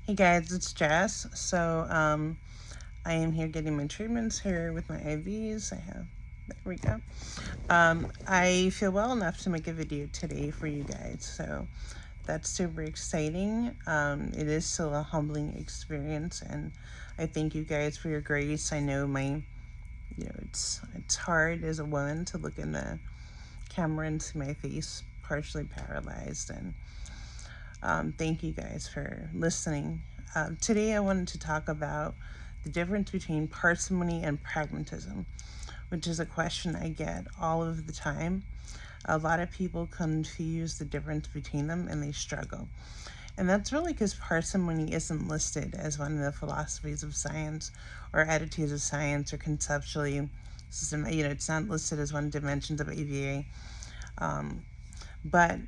Hey guys, it's Jess. I am here getting my treatments here with my IVs. There we go. I feel well enough to make a video today for you guys, so that's super exciting. It is still a humbling experience, and I thank you guys for your grace. I know it's hard as a woman to look in the camera and see my face partially paralyzed, and thank you guys for listening. Today I wanted to talk about the difference between parsimony and pragmatism, which is a question I get all of the time. A lot of people confuse the difference between them and they struggle. And that's really because parsimony isn't listed as one of the philosophies of science or attitudes of science or conceptually it's not listed as one of the dimensions of ABA. But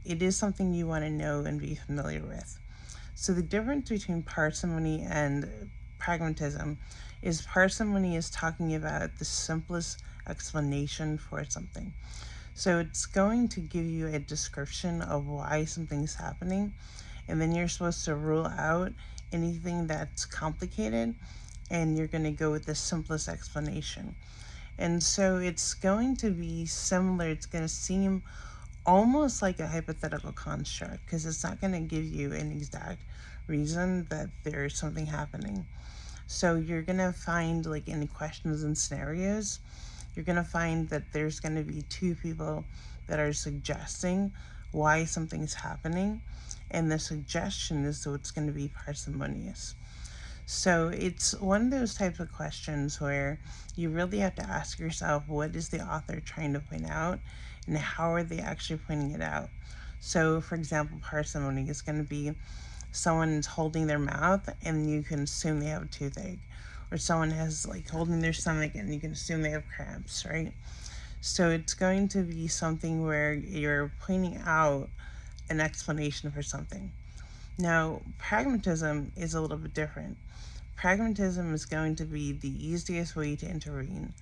it is something you want to know and be familiar with. So the difference between parsimony and pragmatism is parsimony is talking about the simplest explanation for something. So it's going to give you a description of why something's happening, and then you're supposed to rule out anything that's complicated, and you're going to go with the simplest explanation. And so it's going to be similar. It's going to seem almost like a hypothetical construct because it's not going to give you an exact reason that there's something happening. So you're going to find, like in questions and scenarios, you're going to find that there's going to be two people that are suggesting why something's happening, and the suggestion is so it's going to be parsimonious. So it's one of those types of questions where you really have to ask yourself, what is the author trying to point out and how are they actually pointing it out? So for example, parsimony is going to be someone's holding their mouth and you can assume they have a toothache, or someone has like holding their stomach and you can assume they have cramps, right? So it's going to be something where you're pointing out an explanation for something. Now, pragmatism is a little bit different. Pragmatism is going to be the easiest way to intervene.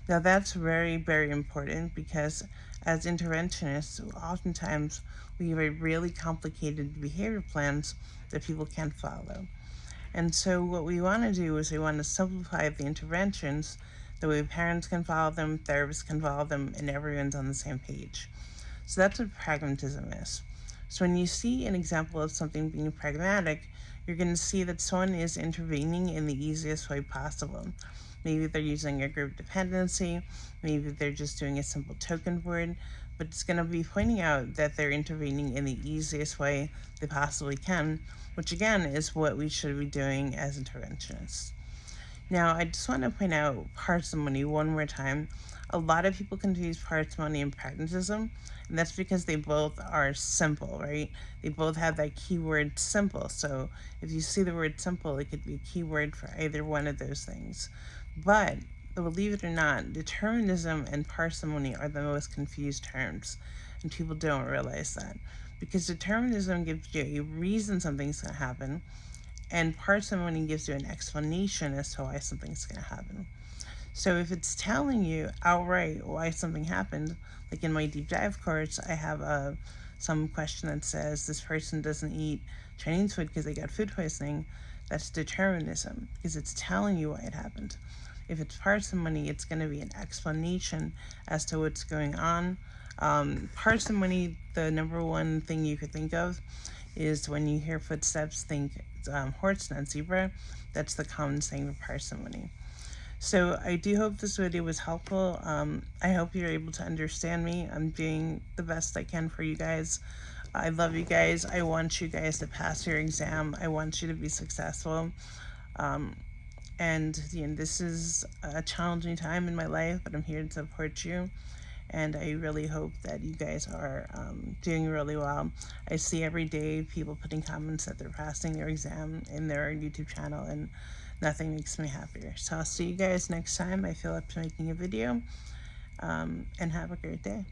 Now, that's very, very important because as interventionists, oftentimes we have a really complicated behavior plans that people can't follow. And so what we want to do is we want to simplify the interventions. The way parents can follow them, therapists can follow them, and everyone's on the same page. So that's what pragmatism is. So when you see an example of something being pragmatic, you're going to see that someone is intervening in the easiest way possible. Maybe they're using a group dependency, maybe they're just doing a simple token word, but it's going to be pointing out that they're intervening in the easiest way they possibly can, which again is what we should be doing as interventionists. Now, I just want to point out parsimony one more time. A lot of people confuse parsimony and pragmatism, and that's because they both are simple, right? They both have that keyword simple. So if you see the word simple, it could be a keyword for either one of those things. But believe it or not, determinism and parsimony are the most confused terms, and people don't realize that. Because determinism gives you a reason something's going to happen, and parsimony gives you an explanation as to why something's going to happen. So if it's telling you outright why something happened, like in my deep dive course, I have some question that says this person doesn't eat Chinese food because they got food poisoning. That's determinism because it's telling you why it happened. If it's parsimony, it's going to be an explanation as to what's going on. Parsimony, the number one thing you could think of is when you hear footsteps, think horse, not zebra. That's the common saying for parsimony. So I do hope this video was helpful. I hope you're able to understand me. I'm doing the best I can for you guys. I love you guys. I want you guys to pass your exam. I want you to be successful. And this is a challenging time in my life, but I'm here to support you. And I really hope that you guys are doing really well. I see every day people putting comments that they're passing their exam in their YouTube channel, and nothing makes me happier. So I'll see you guys next time I feel up to making a video, and have a great day.